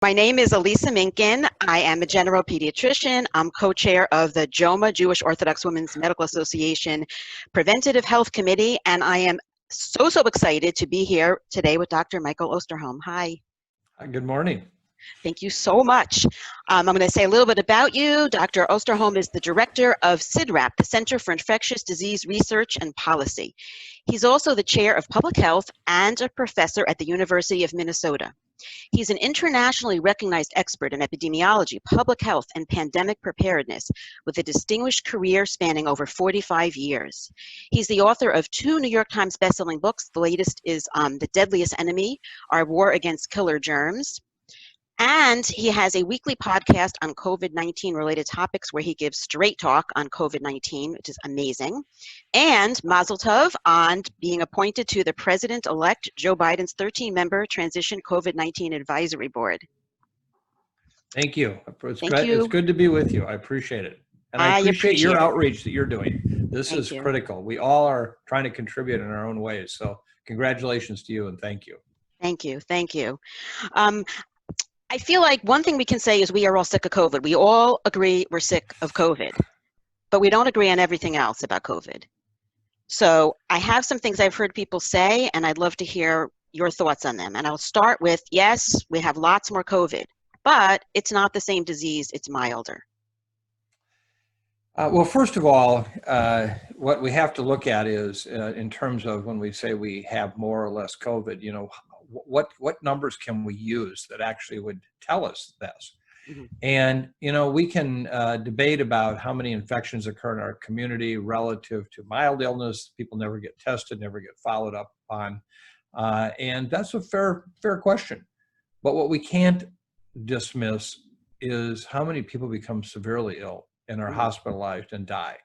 My name is Elisa Minkin. I am a general pediatrician. I'm co-chair of the JOMA, Jewish Orthodox Women's Medical Association Preventative Health Committee, and I am so excited to be here today with Dr. Michael Osterholm. Hi. Hi, good morning. Thank you so much. I'm going to say a little bit about you. Dr. Osterholm is the director of CIDRAP, the Center for Infectious Disease Research and Policy. He's also the chair of public health and a professor at the University of Minnesota. He's an internationally recognized expert in epidemiology, public health, and pandemic preparedness with a distinguished career spanning over 45 years. He's the author of 2 New York Times bestselling books. The latest is The Deadliest Enemy, Our War Against Killer Germs. And he has a weekly podcast on COVID-19 related topics where he gives straight talk on COVID-19, which is amazing. And Mazel Tov on being appointed to the President-elect Joe Biden's 13-member Transition COVID-19 Advisory Board. Thank you. Thank you. It's good to be with you. I appreciate it. And I appreciate your outreach that you're doing. This is critical. We all are trying to contribute in our own ways. So congratulations to you and thank you. Thank you. Thank you. I feel like one thing we can say is we are all sick of COVID. We all agree we're sick of COVID, but we don't agree on everything else about COVID. So I have some things I've heard people say, and I'd love to hear your thoughts on them. And I'll start with, yes, we have lots more COVID, but it's not the same disease, it's milder. Well, first of all, what we have to look at is in terms of when we say we have more or less COVID, you know, what numbers can we use that actually would tell us this? Mm-hmm. And, you know, we can debate about how many infections occur in our community relative to mild illness. People never get tested, never get followed up on. And that's a fair question. But what we can't dismiss is how many people become severely ill and are hospitalized and die.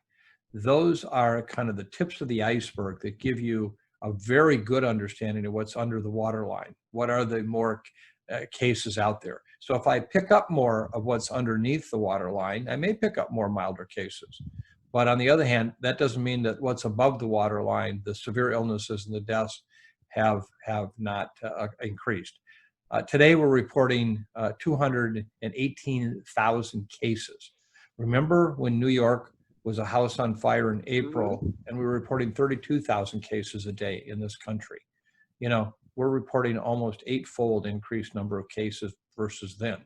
Those are kind of the tips of the iceberg that give you a very good understanding of what's under the waterline. What are the more cases out there? So if I pick up more of what's underneath the waterline, I may pick up more milder cases. But on the other hand, that doesn't mean that what's above the waterline, the severe illnesses and the deaths have not increased. Today we're reporting 218,000 cases. Remember when New York was a house on fire in April, and we were reporting 32,000 cases a day in this country. You know, we're reporting almost 8-fold increased number of cases versus then.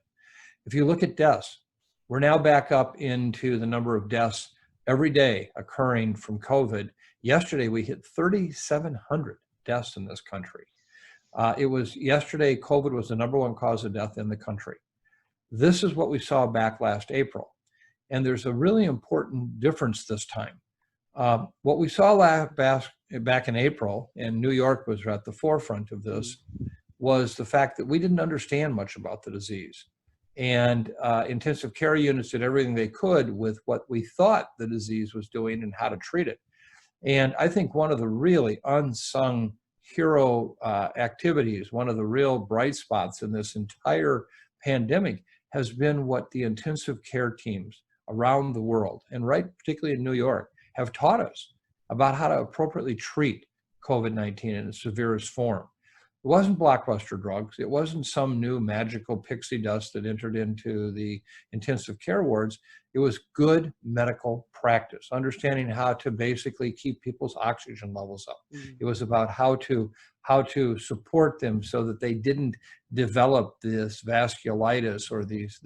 If you look at deaths, we're now back up into the number of deaths every day occurring from COVID. Yesterday, we hit 3,700 deaths in this country. Yesterday, COVID was the #1 cause of death in the country. This is what we saw back last April. And there's a really important difference this time. What we saw back in April, and New York was at the forefront of this, was the fact that we didn't understand much about the disease. And intensive care units did everything they could with what we thought the disease was doing and how to treat it. And I think one of the really unsung hero activities, one of the real bright spots in this entire pandemic has been what the intensive care teams around the world, and particularly in New York, have taught us about how to appropriately treat COVID-19 in its severest form. It wasn't blockbuster drugs. It wasn't some new magical pixie dust that entered into the intensive care wards. It was good medical practice, understanding how to basically keep people's oxygen levels up. It was about how to support them so that they didn't develop this vasculitis or this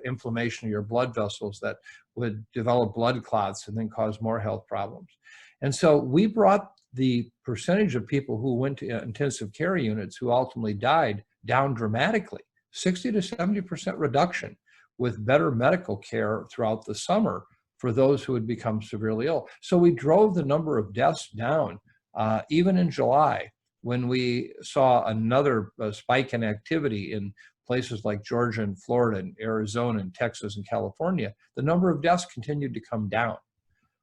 inflammation of your blood vessels that would develop blood clots and then cause more health problems. And so we brought the percentage of people who went to intensive care units who ultimately died down dramatically, 60 to 70% reduction, with better medical care throughout the summer for those who had become severely ill. So we drove the number of deaths down, even in July, when we saw another spike in activity in places like Georgia and Florida and Arizona and Texas and California. The number of deaths continued to come down.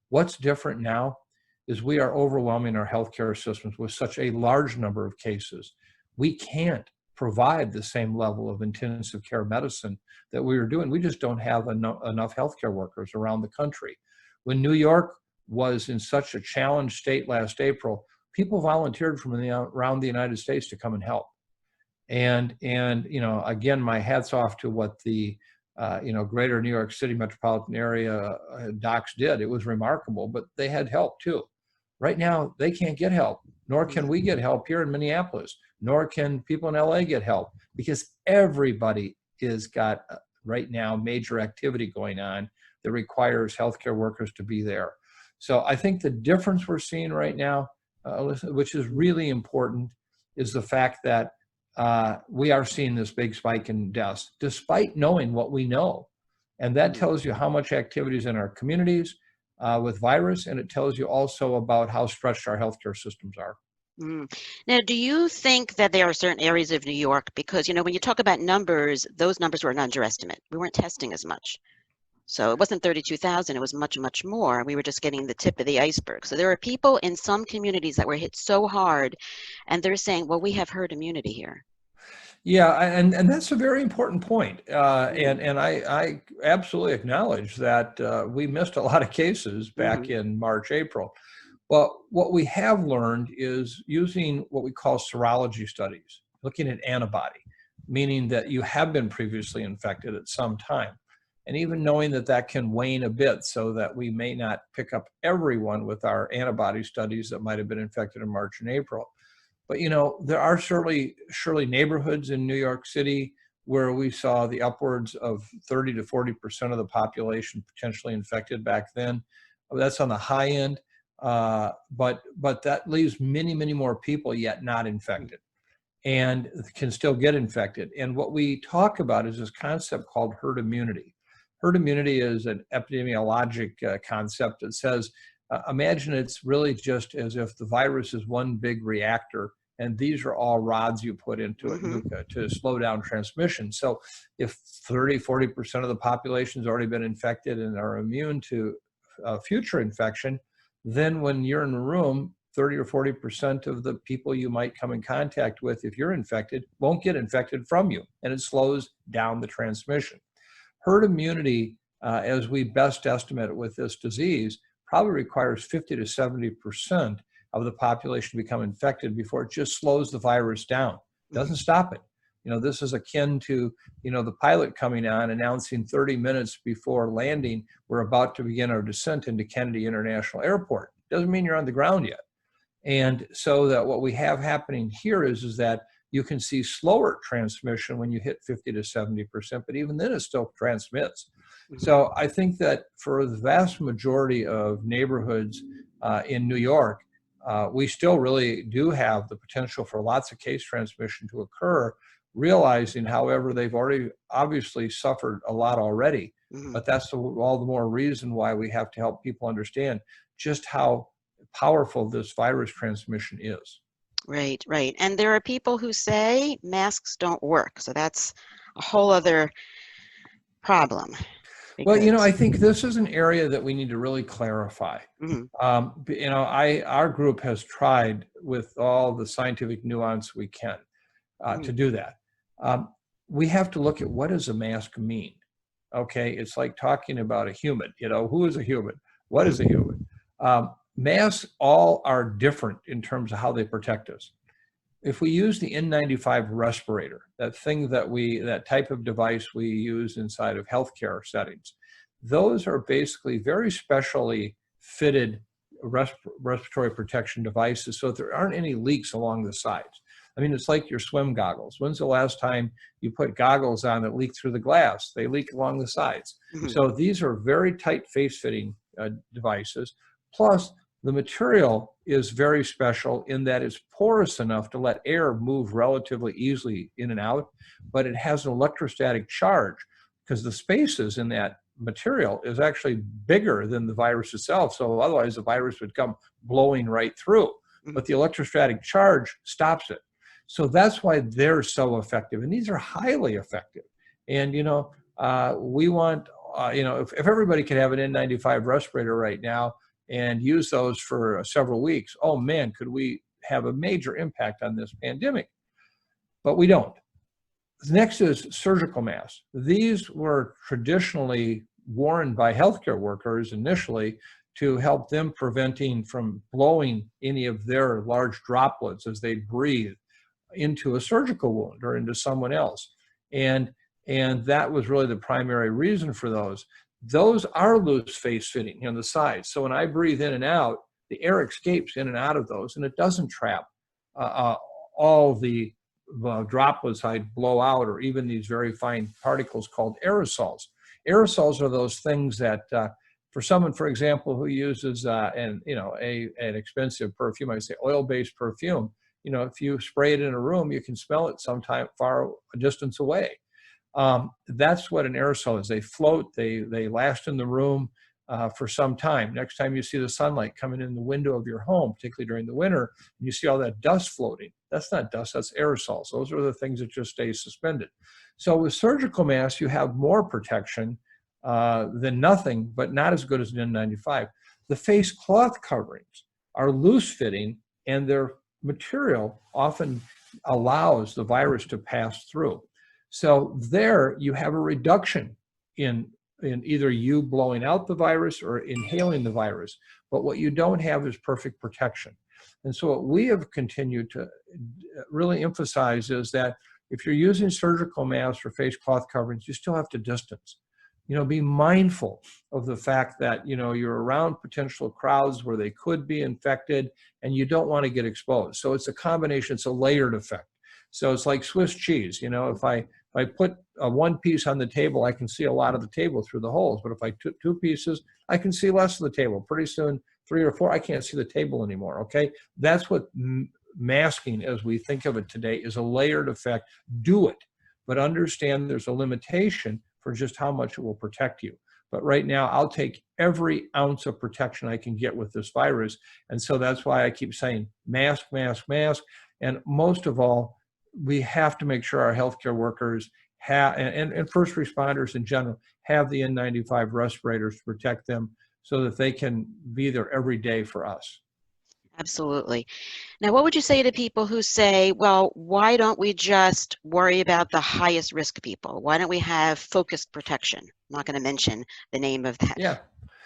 What's different now is we are overwhelming our healthcare systems with such a large number of cases. We can't provide the same level of intensive care medicine that we were doing. We just don't have enough healthcare workers around the country. When New York was in such a challenged state last April, people volunteered from around the United States to come and help. And again, my hat's off to what the greater New York City metropolitan area docs did. It was remarkable, but they had help too. Right now, they can't get help, nor can we get help here in Minneapolis, nor can people in LA get help, because everybody is got right now major activity going on that requires healthcare workers to be there. So I think the difference we're seeing right now, which is really important, is the fact that we are seeing this big spike in deaths, despite knowing what we know. And that tells you how much activity is in our communities with virus, and it tells you also about how stretched our healthcare systems are. Now, do you think that there are certain areas of New York, because, when you talk about numbers, those numbers were an underestimate. We weren't testing as much. So it wasn't 32,000, it was much, much more. We were just getting the tip of the iceberg. So there are people in some communities that were hit so hard, and they're saying, well, we have herd immunity here. Yeah, and that's a very important point. And I absolutely acknowledge that we missed a lot of cases back in March, April. But what we have learned is using what we call serology studies, looking at antibody, meaning that you have been previously infected at some time. And even knowing that that can wane a bit so that we may not pick up everyone with our antibody studies that might have been infected in March and April. But, there are surely neighborhoods in New York City where we saw the upwards of 30 to 40% of the population potentially infected back then. That's on the high end, but that leaves many, many more people yet not infected and can still get infected. And what we talk about is this concept called herd immunity. Herd immunity is an epidemiologic concept that says, imagine it's really just as if the virus is one big reactor, and these are all rods you put into it to slow down transmission. So if 30, 40% of the population has already been infected and are immune to future infection, then when you're in a room, 30 or 40% of the people you might come in contact with, if you're infected, won't get infected from you, and it slows down the transmission. Herd immunity, as we best estimate it with this disease, probably requires 50 to 70% of the population to become infected before it just slows the virus down. It doesn't stop it. This is akin to, the pilot coming on announcing 30 minutes before landing, we're about to begin our descent into Kennedy International Airport. Doesn't mean you're on the ground yet. And so that what we have happening here is that you can see slower transmission when you hit 50 to 70%, but even then it still transmits. So I think that for the vast majority of neighborhoods in New York, we still really do have the potential for lots of case transmission to occur, realizing, however, they've already obviously suffered a lot already. But that's all the more reason why we have to help people understand just how powerful this virus transmission is. Right, right. And there are people who say masks don't work. So that's a whole other problem. Well, I think this is an area that we need to really clarify. Our group has tried with all the scientific nuance we can to do that. We have to look at what does a mask mean? Okay, it's like talking about a human. Who is a human? What is a human? Masks all are different in terms of how they protect us. If we use the N95 respirator, that type of device we use inside of healthcare settings, those are basically very specially fitted respiratory protection devices so that there aren't any leaks along the sides. I mean, it's like your swim goggles. When's the last time you put goggles on that leak through the glass? They leak along the sides. So these are very tight face-fitting devices. Plus, the material is very special in that it's porous enough to let air move relatively easily in and out, but it has an electrostatic charge because the spaces in that material is actually bigger than the virus itself. So otherwise the virus would come blowing right through, but the electrostatic charge stops it. So that's why they're so effective. And these are highly effective. And, we want, if everybody could have an N95 respirator right now and use those for several weeks, oh man, could we have a major impact on this pandemic? But we don't. Next is surgical masks. These were traditionally worn by healthcare workers initially to help them preventing from blowing any of their large droplets as they breathe into a surgical wound or into someone else. And that was really the primary reason for those. Those are loose face fitting on the sides. So when I breathe in and out, the air escapes in and out of those, and it doesn't trap all the droplets I blow out, or even these very fine particles called aerosols. Aerosols are those things that, for someone, for example, who uses an expensive perfume, I say oil-based perfume, if you spray it in a room, you can smell it sometime far a distance away. That's what an aerosol is. They float, they last in the room for some time. Next time you see the sunlight coming in the window of your home, particularly during the winter, and you see all that dust floating, that's not dust, that's aerosols. Those are the things that just stay suspended. So with surgical masks, you have more protection than nothing, but not as good as an N95. The face cloth coverings are loose fitting, and their material often allows the virus to pass through. So there you have a reduction in either you blowing out the virus or inhaling the virus. But what you don't have is perfect protection. And so what we have continued to really emphasize is that if you're using surgical masks or face cloth coverings, you still have to distance. Be mindful of the fact that, you're around potential crowds where they could be infected and you don't want to get exposed. So it's a combination, it's a layered effect. So it's like Swiss cheese. If I put one piece on the table, I can see a lot of the table through the holes. But if I took two pieces, I can see less of the table. Pretty soon, 3 or 4, I can't see the table anymore, okay? That's what masking, as we think of it today, is a layered effect. Do it, but understand there's a limitation for just how much it will protect you. But right now, I'll take every ounce of protection I can get with this virus. And so that's why I keep saying mask, mask, mask. And most of all, we have to make sure our healthcare workers have, and first responders in general, have the N95 respirators to protect them so that they can be there every day for us. Absolutely. Now, what would you say to people who say, well, why don't we just worry about the highest risk people? Why don't we have focused protection? I'm not going to mention the name of that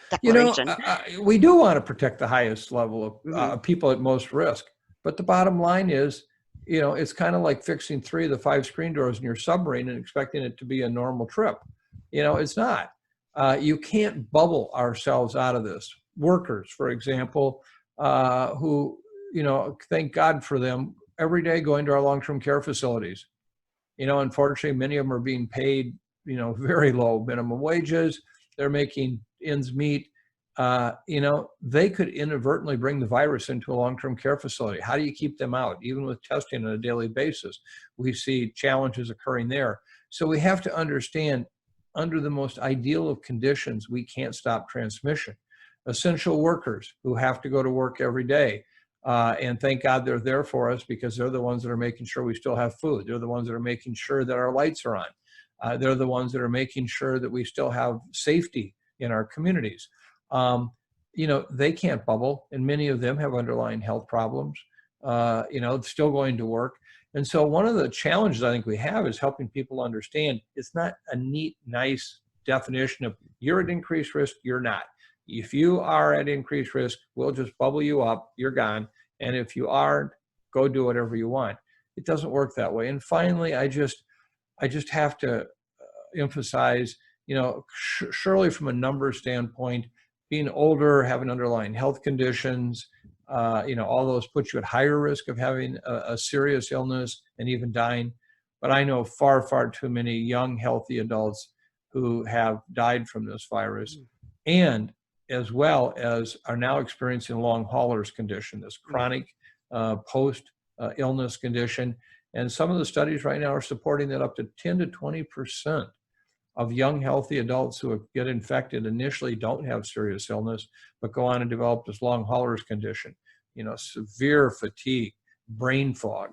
declaration. We do want to protect the highest level of people at most risk. But the bottom line is, it's kind of like fixing 3 of the 5 screen doors in your submarine and expecting it to be a normal trip. It's not. You can't bubble ourselves out of this. Workers, for example, who, thank God for them, every day going to our long-term care facilities. Unfortunately, many of them are being paid, very low minimum wages. They're making ends meet. They could inadvertently bring the virus into a long-term care facility. How do you keep them out? Even with testing on a daily basis, we see challenges occurring there. So we have to understand, under the most ideal of conditions, we can't stop transmission. Essential workers who have to go to work every day, and thank God they're there for us, because they're the ones that are making sure we still have food. They're the ones that are making sure that our lights are on. They're the ones that are making sure that we still have safety in our communities. They can't bubble, and many of them have underlying health problems, still going to work. And so one of the challenges I think we have is helping people understand it's not a neat, nice definition of you're at increased risk, you're not. If you are at increased risk, we'll just bubble you up, you're gone. And if you aren't, go do whatever you want. It doesn't work that way. And finally, I just have to emphasize, surely from a numbers standpoint, being older, having underlying health conditions, all those put you at higher risk of having a serious illness and even dying. But I know far, far too many young, healthy adults who have died from this virus, and as well as are now experiencing long haulers condition, this chronic post-illness condition. And some of the studies right now are supporting that up to 10 to 20% of young, healthy adults who get infected initially don't have serious illness, but go on and develop this long haulers condition, severe fatigue, brain fog,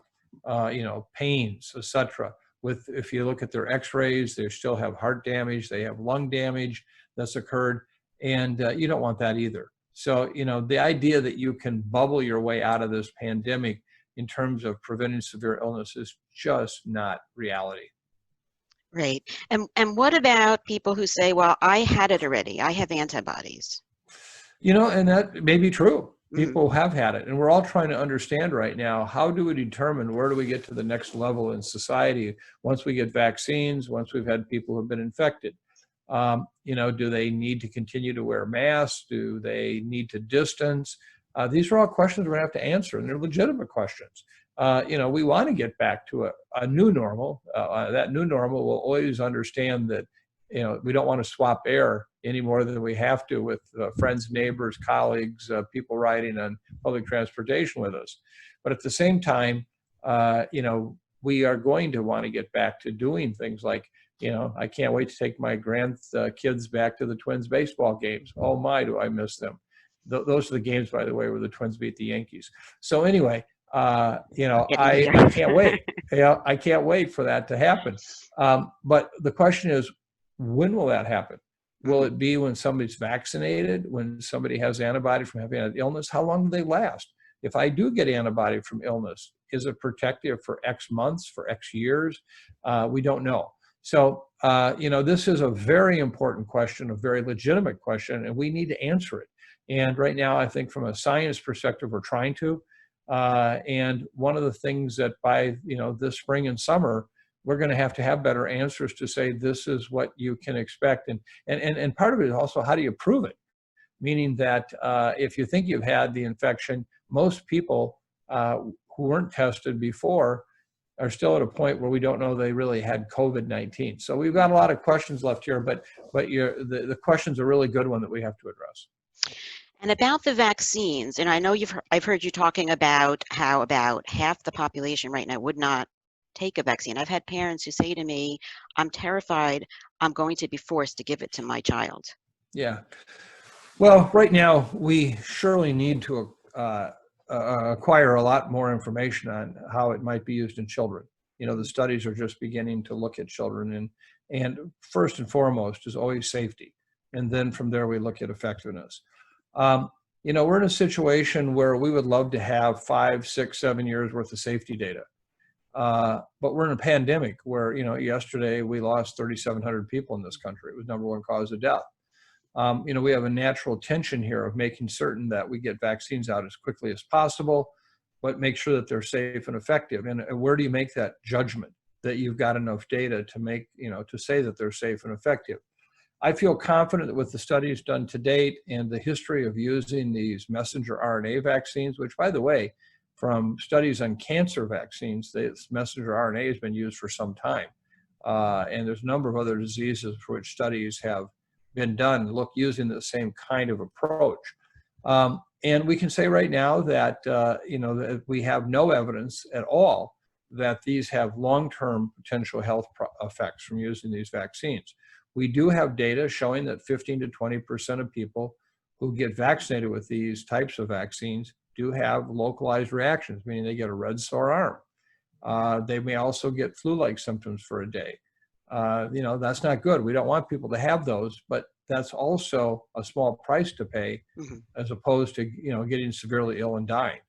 pains, etc. If you look at their x-rays, they still have heart damage, they have lung damage that's occurred, and you don't want that either. So, the idea that you can bubble your way out of this pandemic in terms of preventing severe illness is just not reality. Right. And what about people who say, well, I had it already, I have antibodies? And that may be true. People have had it. And we're all trying to understand right now, how do we determine where do we get to the next level in society once we get vaccines, once we've had people who've been infected? Do they need to continue to wear masks? Do they need to distance? These are all questions we're going to have to answer, and they're legitimate questions. We want to get back to a new normal. That new normal will always understand that, we don't want to swap air any more than we have to with friends, neighbors, colleagues, people riding on public transportation with us. But at the same time, we are going to want to get back to doing things like, I can't wait to take my grandkids back to the Twins baseball games. Oh my, do I miss them. Those are the games, by the way, where the Twins beat the Yankees. So anyway, I can't wait. I can't wait for that to happen. But the question is, when will that happen? Will it be when somebody's vaccinated, when somebody has antibody from having an illness? How long do they last? If I do get antibody from illness, is it protective for X months, for X years? We don't know. So, this is a very important question, a very legitimate question, and we need to answer it. And right now, I think from a science perspective, we're trying to. And one of the things that by, this spring and summer, we're going to have better answers to say, this is what you can expect. And part of it is also, how do you prove it? Meaning that if you think you've had the infection, most people who weren't tested before are still at a point where we don't know they really had COVID-19. So we've got a lot of questions left here, but the question's a really good one that we have to address. And about the vaccines, and I know I've heard you talking about how about half the population right now would not take a vaccine. I've had parents who say to me, I'm terrified I'm going to be forced to give it to my child. Yeah. Well, right now, we surely need to acquire a lot more information on how it might be used in children. The studies are just beginning to look at children, and first and foremost is always safety. And then from there, we look at effectiveness. We're in a situation where we would love to have 5, 6, 7 years worth of safety data. But we're in a pandemic where, yesterday we lost 3,700 people in this country. It was #1 cause of death. We have a natural tension here of making certain that we get vaccines out as quickly as possible, but make sure that they're safe and effective. And where do you make that judgment that you've got enough data to make, to say that they're safe and effective? I feel confident that with the studies done to date and the history of using these messenger RNA vaccines, which, by the way, from studies on cancer vaccines, this messenger RNA has been used for some time. And there's a number of other diseases for which studies have been done, using the same kind of approach. And we can say right now that, that we have no evidence at all that these have long-term potential health effects from using these vaccines. We do have data showing that 15 to 20% of people who get vaccinated with these types of vaccines do have localized reactions, meaning they get a red sore arm. They may also get flu-like symptoms for a day. That's not good. We don't want people to have those, but that's also a small price to pay as opposed to, getting severely ill and dying.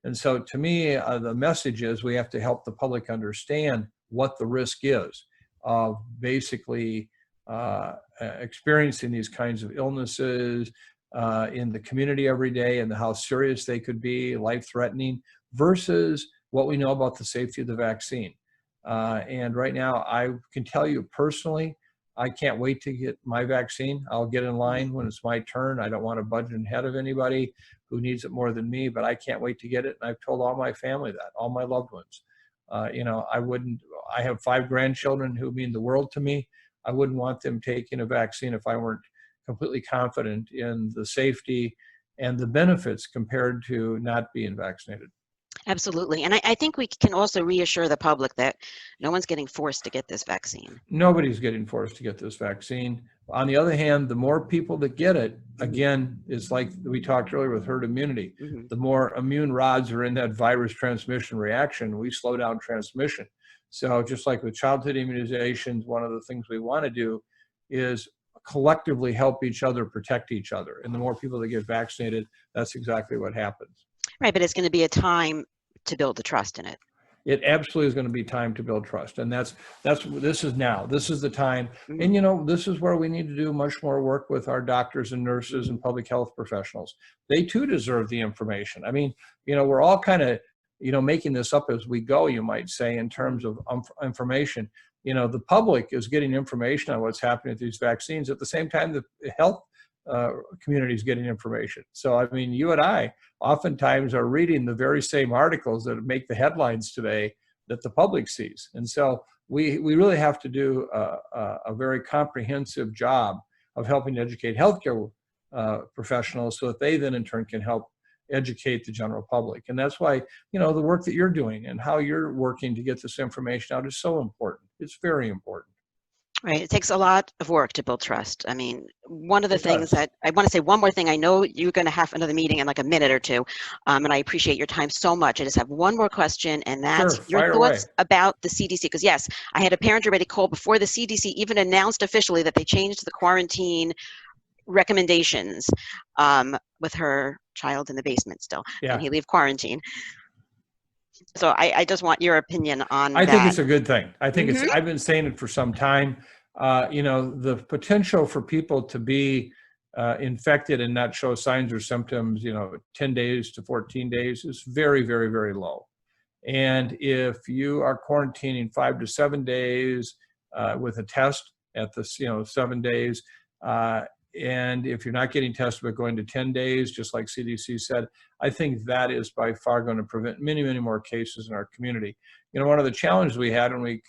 And so to me, the message is we have to help the public understand what the risk is of basically experiencing these kinds of illnesses in the community every day, and how serious they could be, life-threatening, versus what we know about the safety of the vaccine. And right now, I can tell you personally, I can't wait to get my vaccine. I'll get in line when it's my turn. I don't want to budge ahead of anybody who needs it more than me, but I can't wait to get it. And I've told all my family that, all my loved ones. I have 5 grandchildren who mean the world to me. I wouldn't want them taking a vaccine if I weren't completely confident in the safety and the benefits compared to not being vaccinated. Absolutely. And I think we can also reassure the public that no one's getting forced to get this vaccine. Nobody's getting forced to get this vaccine. On the other hand, the more people that get it, again, it's like we talked earlier with herd immunity. The more immune rods are in that virus transmission reaction, we slow down transmission. So just like with childhood immunizations, one of the things we want to do is collectively help each other protect each other. And the more people that get vaccinated, that's exactly what happens. Right, but it's going to be a time to build the trust in it. it absolutely is going to be time to build trust. And this is now. This is the time. Mhm. And, you know, this is where we need to do much more work with our doctors and nurses and public health professionals. They too deserve the information. I mean, you know, we're all kind of, you know, making this up as we go, you might say, in terms of information. You know, the public is getting information on what's happening with these vaccines at the same time the health community is getting information. So, I mean, you and I oftentimes are reading the very same articles that make the headlines today that the public sees. And so we really have to do a very comprehensive job of helping educate healthcare professionals so that they then in turn can help educate the general public. And that's why, you know, the work that you're doing and how you're working to get this information out is so important. It's very important. Right. It takes a lot of work to build trust. I mean, one of the It things does. that I want to say one more thing. I know you're going to have another meeting in like a minute or two, and I appreciate your time so much. I just have one more question, and that's Sure, your fire away. thoughts about the CDC. Because yes, I had a parent already call before the CDC even announced officially that they changed the quarantine recommendations with her child in the basement still. Can Yeah. he leave quarantine? So I just want your opinion on I think that. it's a good thing. I think Mhm. I've been saying it for some time. You know, the potential for people to be infected and not show signs or symptoms, you know, 10 days to 14 days is very, very, very low. And if you are quarantining 5 to 7 days with a test at the, you know, 7 days, and if you're not getting tested but going to 10 days, just like CDC said, I think that is by far going to prevent many, many more cases in our community. You know, one of the challenges we had when we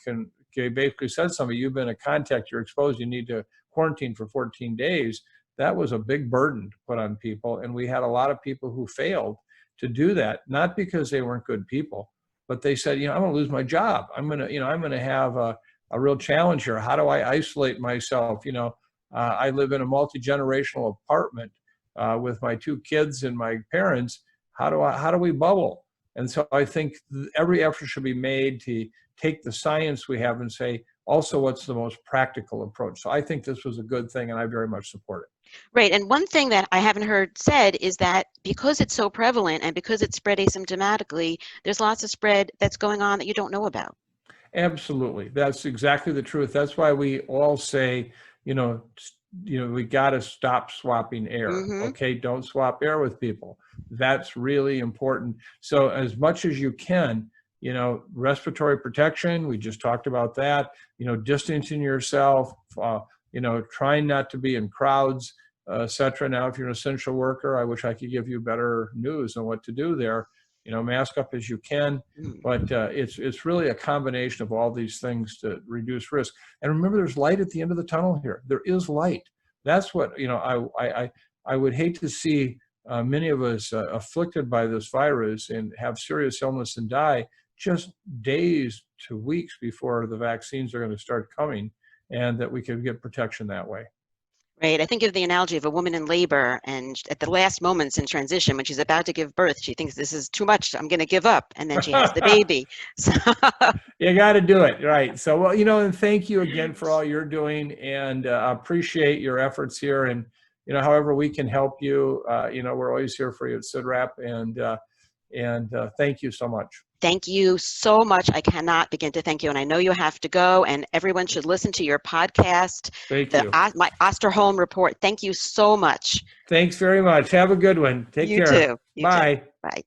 basically said somebody, you've been a contact, you're exposed, you need to quarantine for 14 days. That was a big burden to put on people. And we had a lot of people who failed to do that, not because they weren't good people, but they said, you know, I'm going to lose my job. I'm going to have a real challenge here. How do I isolate myself? You know, I live in a multi-generational apartment with my 2 kids and my parents. How do we bubble? And so I think every effort should be made to take the science we have and say, also, what's the most practical approach? So I think this was a good thing, and I very much support it. Right. And one thing that I haven't heard said is that because it's so prevalent and because it's spread asymptomatically, there's lots of spread that's going on that you don't know about. Absolutely. That's exactly the truth. That's why we all say, you know, we got to stop swapping air. Mm-hmm. Okay. Don't swap air with people. That's really important. So as much as you can, you know, respiratory protection, we just talked about that, you know, distancing yourself, you know, trying not to be in crowds, et cetera. Now, if you're an essential worker, I wish I could give you better news on what to do there. You know, mask up as you can, but it's really a combination of all these things to reduce risk. And remember, there's light at the end of the tunnel here. There is light. That's what, you know, I would hate to see many of us afflicted by this virus and have serious illness and die just days to weeks before the vaccines are going to start coming, and that we could get protection that way. Right. I think of the analogy of a woman in labor, and at the last moments in transition, when she's about to give birth, she thinks this is too much, I'm going to give up. And then she has the baby. So You got to do it. Right. So, well, you know, and thank you again for all you're doing, and appreciate your efforts here. And, you know, however we can help you, you know, we're always here for you at CIDRAP, and thank you so much. thank you so much. I cannot begin to thank you. And I know you have to go, and everyone should listen to your podcast, Thank you. my Osterholm Report. Thank you so much. Thanks very much. Have a good one. Take You care. too. You too. Bye. Bye.